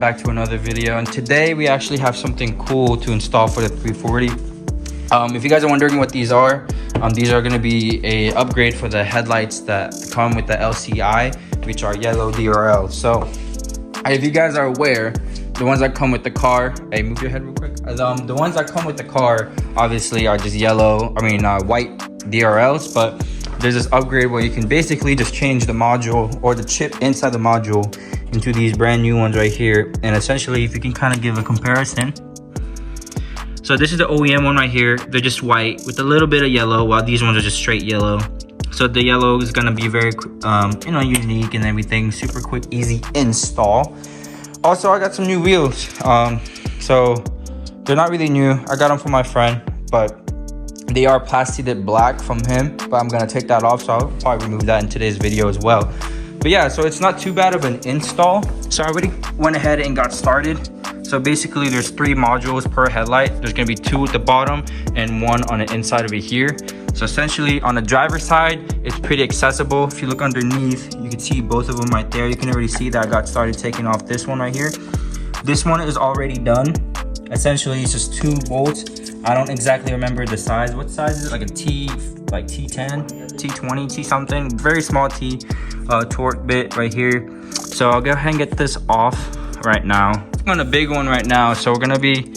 Back to another video, and today we actually have something cool to install for the 340. If you guys are wondering what these are going to be a upgrade for the headlights that come with the LCI, which are yellow DRL. So if you guys are aware, the ones that come with the car, hey, move your head real quick. The ones that come with the car obviously are just white DRLs, but there's this upgrade where you can basically just change the module or the chip inside the module into these brand new ones right here. And essentially, if you can kind of give a comparison, so this is the OEM one right here. They're just white with a little bit of yellow, while these ones are just straight yellow. So the yellow is gonna be very unique and everything, super quick, easy install. Also, I got some new wheels, so they're not really new. I got them from my friend, but they are plasticated black from him, but I'm gonna take that off, so I'll probably remove that in today's video as well. But yeah, so it's not too bad of an install. So I already went ahead and got started. So basically there's 3 modules per headlight. There's gonna be 2 at the bottom and 1 on the inside of it here. So essentially on the driver's side, it's pretty accessible. If you look underneath, you can see both of them right there. You can already see that I got started taking off this one right here. This one is already done. Essentially it's just 2 bolts. I don't exactly remember the size. What size is it? Like a T10, T20, T something. Very small T torque bit right here. So I'll go ahead and get this off right now. I'm on a big one right now, so we're gonna be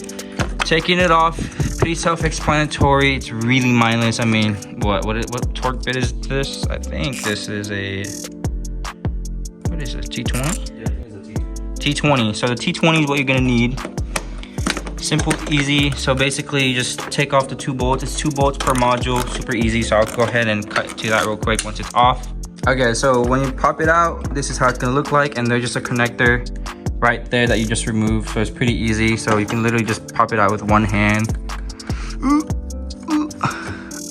taking it off. Pretty self-explanatory. It's really mindless. I mean, what torque bit is this? I think this is a, what is it, T20? Yeah, it's a T20. So the T20 is what you're gonna need. Simple, easy. So basically you just take off the 2 bolts. It's 2 bolts per module, super easy. So I'll go ahead and cut to that real quick once it's off. Okay, so when you pop it out, this is how it's gonna look like, and there's just a connector right there that you just remove. So it's pretty easy. So you can literally just pop it out with 1 hand.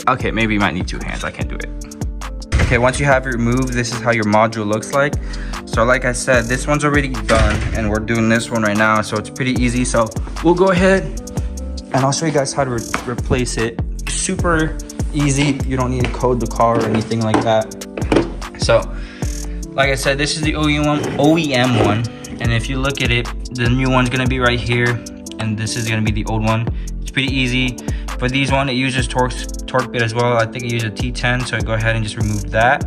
Okay, maybe you might need 2 hands. I can't do it. Okay, once you have it removed, this is how your module looks like. So like I said, this one's already done and we're doing this one right now, so it's pretty easy. So we'll go ahead and I'll show you guys how to replace it. Super easy. You don't need to code the car or anything like that. So like I said, this is the OEM one, and if you look at it, the new one's gonna be right here, and this is gonna be the old one. It's pretty easy. For these one, it uses torque bit as well. I think it uses a T10, so I go ahead and just remove that.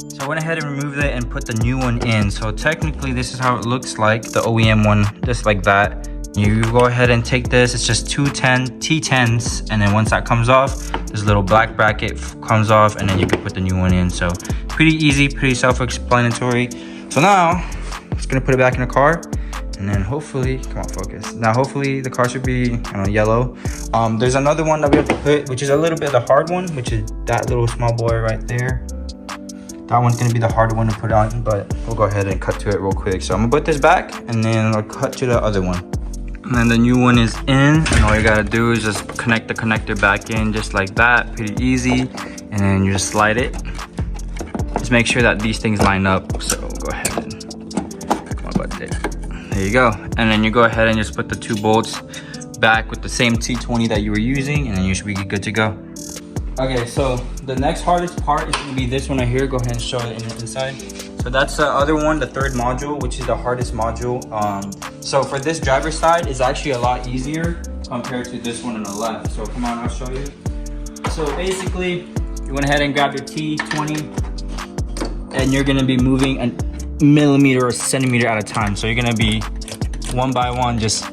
So I went ahead and removed it and put the new one in. So technically this is how it looks like, the OEM one, just like that. You go ahead and take this, it's just 2 T10s, and then once that comes off, this little black bracket comes off, and then you can put the new one in. So pretty easy, pretty self-explanatory. So now, I'm just gonna put it back in the car, and then hopefully, come on, focus. Now hopefully the car should be yellow. There's another one that we have to put, which is a little bit of the hard one, which is that little small boy right there. That one's gonna be the harder one to put on, but we'll go ahead and cut to it real quick. So I'm gonna put this back, and then I'll cut to the other one. And then the new one is in, and all you gotta do is just connect the connector back in just like that, pretty easy. And then you just slide it. Just make sure that these things line up. So go ahead and, come on, bud, there you go. And then you go ahead and just put the 2 bolts back with the same T20 that you were using, and then you should be good to go. Okay, so the next hardest part is gonna be this one right here. Go ahead and show it in the inside. So that's the other one, the 3rd module, which is the hardest module. So for this driver's side, it's actually a lot easier compared to this one on the left. So come on, I'll show you. So basically, you went ahead and grab your T20, and you're gonna be moving a millimeter or centimeter at a time. So you're gonna be 1 by 1 just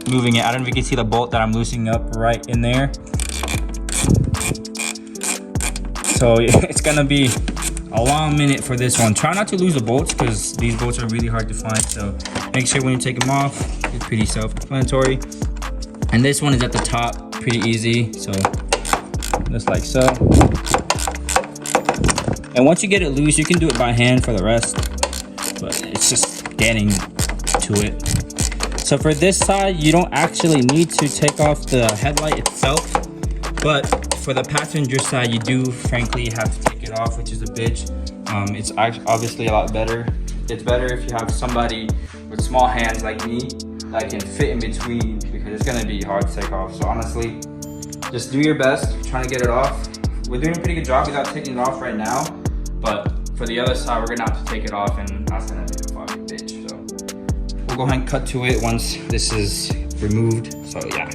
moving it. I don't know if you can see the bolt that I'm loosening up right in there. So it's gonna be a long minute for this one. Try not to lose the bolts, because these bolts are really hard to find. So make sure when you take them off, it's pretty self-explanatory. And this one is at the top, pretty easy. So just like so. And once you get it loose, you can do it by hand for the rest, but it's just getting to it. So for this side, you don't actually need to take off the headlight itself, but for the passenger side, you do frankly have to take it off, which is a bitch. It's obviously a lot better. It's better if you have somebody with small hands like me that can fit in between, because it's gonna be hard to take off. So honestly, just do your best trying to get it off. We're doing a pretty good job without taking it off right now, but for the other side, we're gonna have to take it off, and that's gonna be a fucking bitch. So go ahead and cut to it once this is removed. So yeah.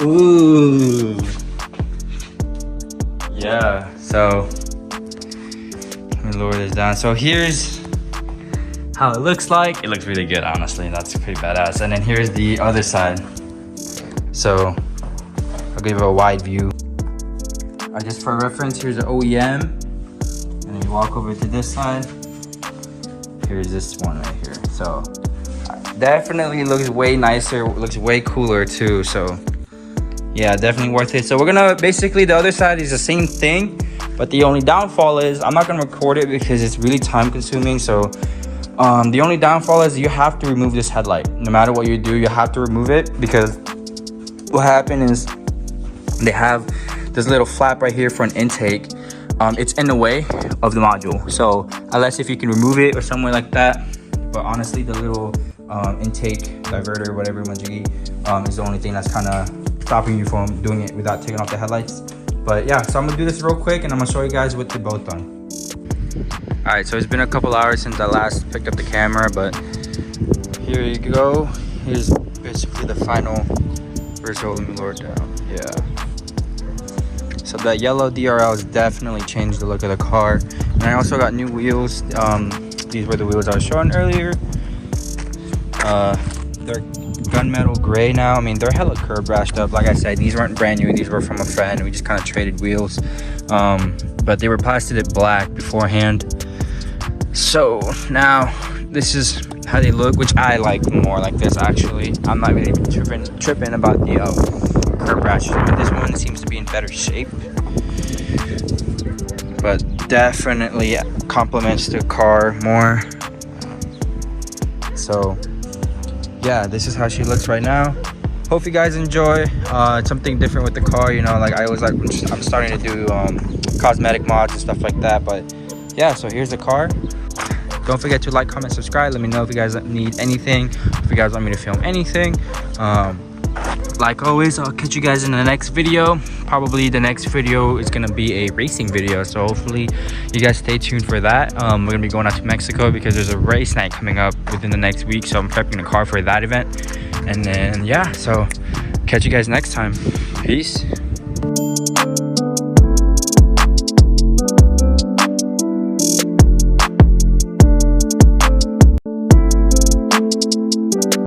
Ooh. Yeah, so let me lower this down. So here's how it looks like. It looks really good, honestly. That's pretty badass. And then here's the other side. So I'll give it a wide view. Just for reference, here's the OEM. And then you walk over to this side. Here's this one right here. So definitely looks way nicer, looks way cooler too. So yeah, definitely worth it. So we're gonna, basically the other side is the same thing, but the only downfall is I'm not gonna record it because it's really time consuming. So the only downfall is you have to remove this headlight. No matter what you do, you have to remove it, because what happened is they have this little flap right here for an intake. It's in the way of the module. So unless if you can remove it or somewhere like that, but honestly the little intake diverter, whatever is the only thing that's kind of stopping you from doing it without taking off the headlights. But yeah, so I'm gonna do this real quick and I'm gonna show you guys with the both done. All right, so it's been a couple hours since I last picked up the camera, but here you go. Here's basically the final result. Let me lower it down. Yeah. So that yellow DRL has definitely changed the look of the car. And I also got new wheels. These were the wheels I was showing earlier. They're gunmetal gray now. I mean, they're hella curb rashed up. Like I said, these weren't brand new. These were from a friend. We just kind of traded wheels. But they were plastered black beforehand. So now this is how they look, which I like more like this actually. I'm not really tripping about the curb rashes. This one seems to be in better shape, but definitely complements the car more. So yeah, this is how she looks right now. Hope you guys enjoy. It's something different with the car, you know, like I always like, I'm starting to do cosmetic mods and stuff like that. But yeah, so here's the car. Don't forget to like, comment, subscribe. Let me know if you guys need anything, if you guys want me to film anything. Like always, I'll catch you guys in the next video. Probably the next video is gonna be a racing video, so hopefully you guys stay tuned for that. We're gonna be going out to Mexico because there's a race night coming up within the next week, so I'm prepping the car for that event. And then yeah, so catch you guys next time. Peace.